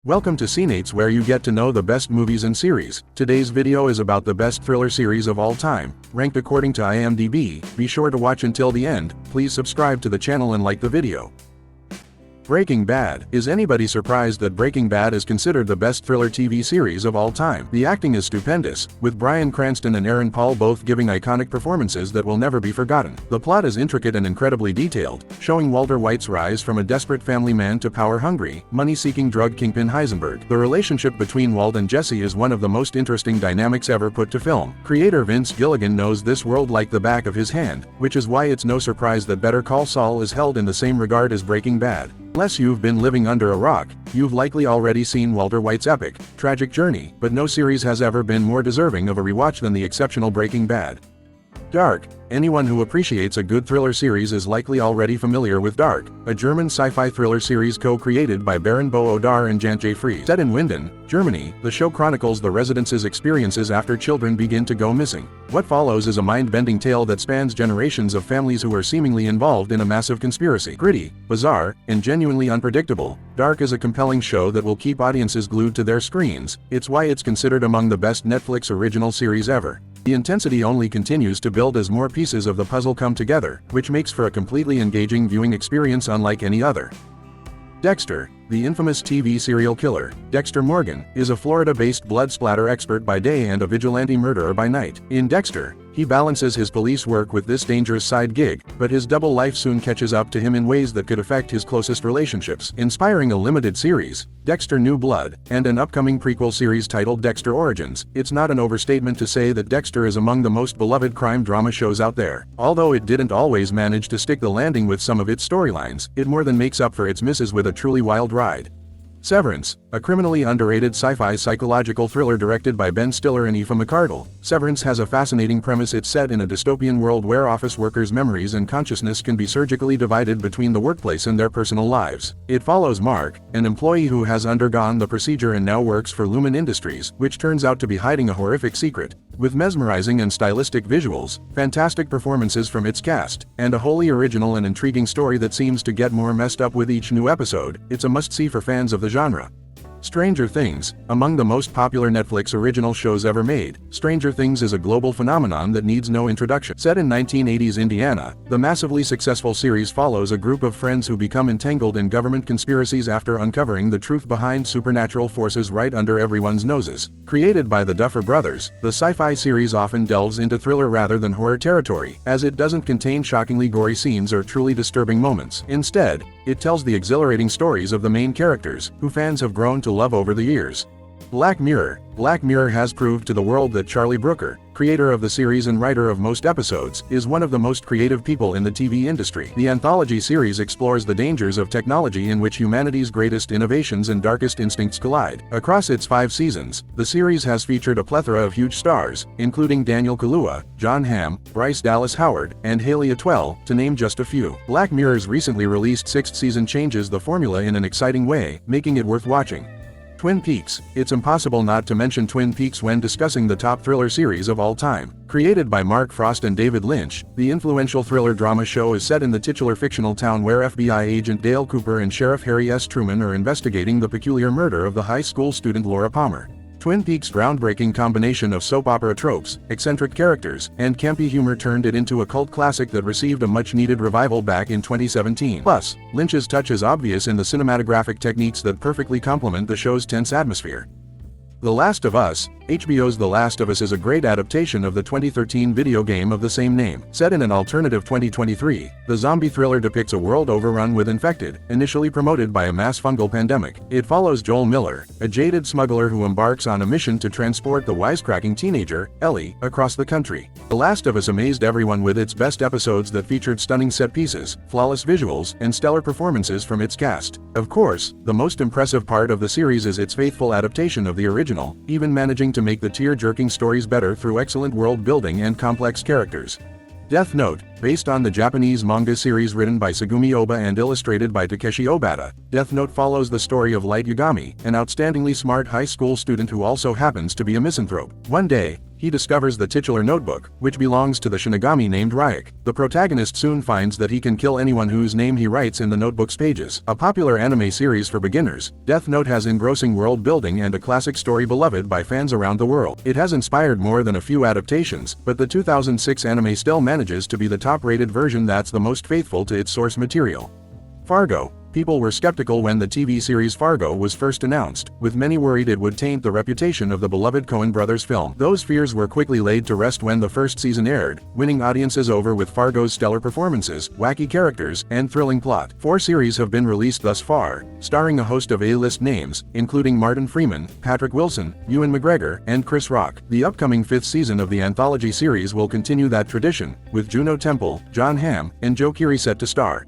Welcome to Cineights, where you get to know the best movies and series. Today's video is about the best thriller series of all time, ranked according to IMDb. Be sure to watch until the end. Please subscribe to the channel and like the video. Breaking Bad. Is anybody surprised that Breaking Bad is considered the best thriller TV series of all time? The acting is stupendous, with Bryan Cranston and Aaron Paul both giving iconic performances that will never be forgotten. The plot is intricate and incredibly detailed, showing Walter White's rise from a desperate family man to power-hungry, money-seeking drug kingpin Heisenberg. The relationship between Walt and Jesse is one of the most interesting dynamics ever put to film. Creator Vince Gilligan knows this world like the back of his hand, which is why it's no surprise that Better Call Saul is held in the same regard as Breaking Bad. Unless you've been living under a rock, you've likely already seen Walter White's epic, tragic journey, but no series has ever been more deserving of a rewatch than the exceptional Breaking Bad. Dark. Anyone who appreciates a good thriller series is likely already familiar with Dark, a German sci-fi thriller series co-created by Baran Bo Odar and Jantje Friese. Set in Winden, Germany, the show chronicles the residents' experiences after children begin to go missing. What follows is a mind-bending tale that spans generations of families who are seemingly involved in a massive conspiracy. Gritty, bizarre, and genuinely unpredictable, Dark is a compelling show that will keep audiences glued to their screens. It's why it's considered among the best Netflix original series ever. The intensity only continues to build as more pieces of the puzzle come together, which makes for a completely engaging viewing experience unlike any other. Dexter. The infamous TV serial killer, Dexter Morgan, is a Florida-based blood splatter expert by day and a vigilante murderer by night. In Dexter, he balances his police work with this dangerous side gig, but his double life soon catches up to him in ways that could affect his closest relationships. Inspiring a limited series, Dexter New Blood, and an upcoming prequel series titled Dexter Origins, it's not an overstatement to say that Dexter is among the most beloved crime drama shows out there. Although it didn't always manage to stick the landing with some of its storylines, it more than makes up for its misses with a truly wild ride. Severance, a criminally underrated sci-fi psychological thriller directed by Ben Stiller and Aoife McArdle. Severance has a fascinating premise. It's set in a dystopian world where office workers' memories and consciousness can be surgically divided between the workplace and their personal lives. It follows Mark, an employee who has undergone the procedure and now works for Lumen Industries, which turns out to be hiding a horrific secret. With mesmerizing and stylistic visuals, fantastic performances from its cast, and a wholly original and intriguing story that seems to get more messed up with each new episode, it's a must-see for fans of the genre. Stranger Things. Among the most popular Netflix original shows ever made, Stranger Things is a global phenomenon that needs no introduction. Set in 1980s Indiana, the massively successful series follows a group of friends who become entangled in government conspiracies after uncovering the truth behind supernatural forces right under everyone's noses. Created by the Duffer Brothers, the sci-fi series often delves into thriller rather than horror territory, as it doesn't contain shockingly gory scenes or truly disturbing moments. Instead, it tells the exhilarating stories of the main characters, who fans have grown to love over the years. Black Mirror. Black Mirror has proved to the world that Charlie Brooker, creator of the series and writer of most episodes, is one of the most creative people in the TV industry. The anthology series explores the dangers of technology in which humanity's greatest innovations and darkest instincts collide. Across its 5 seasons, the series has featured a plethora of huge stars, including Daniel Kaluuya, Jon Hamm, Bryce Dallas Howard, and Haley Atwell, to name just a few. Black Mirror's recently released 6th season changes the formula in an exciting way, making it worth watching. Twin Peaks. It's impossible not to mention Twin Peaks when discussing the top thriller series of all time. Created by Mark Frost and David Lynch, the influential thriller drama show is set in the titular fictional town where FBI agent Dale Cooper and Sheriff Harry S. Truman are investigating the peculiar murder of the high school student Laura Palmer. Twin Peaks' groundbreaking combination of soap opera tropes, eccentric characters, and campy humor turned it into a cult classic that received a much-needed revival back in 2017. Plus, Lynch's touch is obvious in the cinematographic techniques that perfectly complement the show's tense atmosphere. The Last of Us. HBO's The Last of Us is a great adaptation of the 2013 video game of the same name. Set in an alternative 2023, the zombie thriller depicts a world overrun with infected, initially promoted by a mass fungal pandemic. It follows Joel Miller, a jaded smuggler who embarks on a mission to transport the wisecracking teenager, Ellie, across the country. The Last of Us amazed everyone with its best episodes that featured stunning set pieces, flawless visuals, and stellar performances from its cast. Of course, the most impressive part of the series is its faithful adaptation of the original, even managing to make the tear-jerking stories better through excellent world building and complex characters. Death Note. Based on the Japanese manga series written by Tsugumi Oba and illustrated by Takeshi Obata, Death Note follows the story of Light Yagami, an outstandingly smart high school student who also happens to be a misanthrope. One day, he he discovers the titular notebook, which belongs to the Shinigami named Ryuk. The protagonist soon finds that he can kill anyone whose name he writes in the notebook's pages. A popular anime series for beginners, Death Note has engrossing world building and a classic story beloved by fans around the world. It has inspired more than a few adaptations, but the 2006 anime still manages to be the top-rated version that's the most faithful to its source material. Fargo. People were skeptical when the TV series Fargo was first announced, with many worried it would taint the reputation of the beloved Coen brothers film. Those fears were quickly laid to rest when the first season aired, winning audiences over with Fargo's stellar performances, wacky characters, and thrilling plot. 4 series have been released thus far, starring a host of A-list names, including Martin Freeman, Patrick Wilson, Ewan McGregor, and Chris Rock. The upcoming 5th season of the anthology series will continue that tradition, with Juno Temple, John Hamm, and Joe Keery set to star.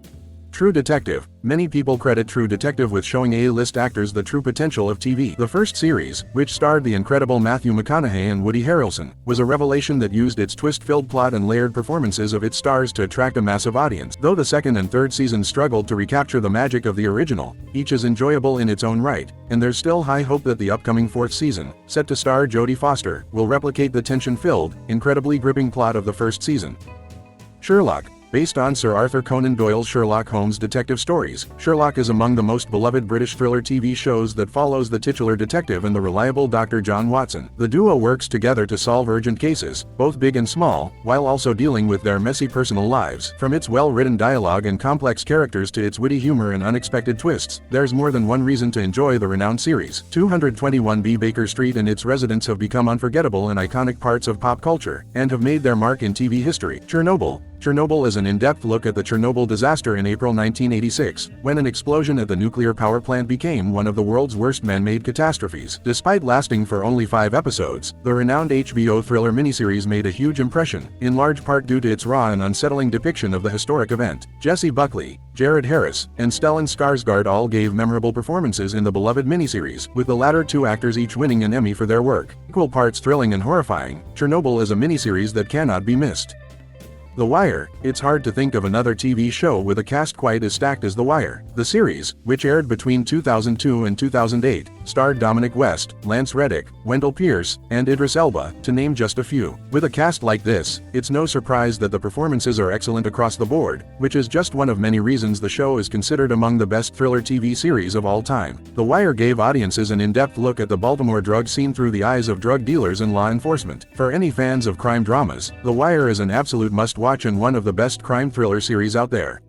True Detective. Many people credit True Detective with showing A-list actors the true potential of TV. The first series, which starred the incredible Matthew McConaughey and Woody Harrelson, was a revelation that used its twist-filled plot and layered performances of its stars to attract a massive audience. Though the second and third seasons struggled to recapture the magic of the original, each is enjoyable in its own right, and there's still high hope that the upcoming 4th season, set to star Jodie Foster, will replicate the tension-filled, incredibly gripping plot of the first season. Sherlock. Based on Sir Arthur Conan Doyle's Sherlock Holmes detective stories, Sherlock is among the most beloved British thriller TV shows that follows the titular detective and the reliable Dr. John Watson. The duo works together to solve urgent cases, both big and small, while also dealing with their messy personal lives. From its well-written dialogue and complex characters to its witty humor and unexpected twists, there's more than one reason to enjoy the renowned series. 221B Baker Street and its residents have become unforgettable and iconic parts of pop culture, and have made their mark in TV history. Chernobyl. Chernobyl is an in-depth look at the Chernobyl disaster in April 1986, when an explosion at the nuclear power plant became one of the world's worst man-made catastrophes. Despite lasting for only 5 episodes, the renowned HBO thriller miniseries made a huge impression, in large part due to its raw and unsettling depiction of the historic event. Jessie Buckley, Jared Harris, and Stellan Skarsgård all gave memorable performances in the beloved miniseries, with the latter 2 actors each winning an Emmy for their work. Equal parts thrilling and horrifying, Chernobyl is a miniseries that cannot be missed. The Wire. It's hard to think of another TV show with a cast quite as stacked as The Wire. The series, which aired between 2002 and 2008, starred Dominic West, Lance Reddick, Wendell Pierce, and Idris Elba, to name just a few. With a cast like this, it's no surprise that the performances are excellent across the board, which is just one of many reasons the show is considered among the best thriller TV series of all time. The Wire gave audiences an in-depth look at the Baltimore drug scene through the eyes of drug dealers and law enforcement. For any fans of crime dramas, The Wire is an absolute must-watch and one of the best crime thriller series out there.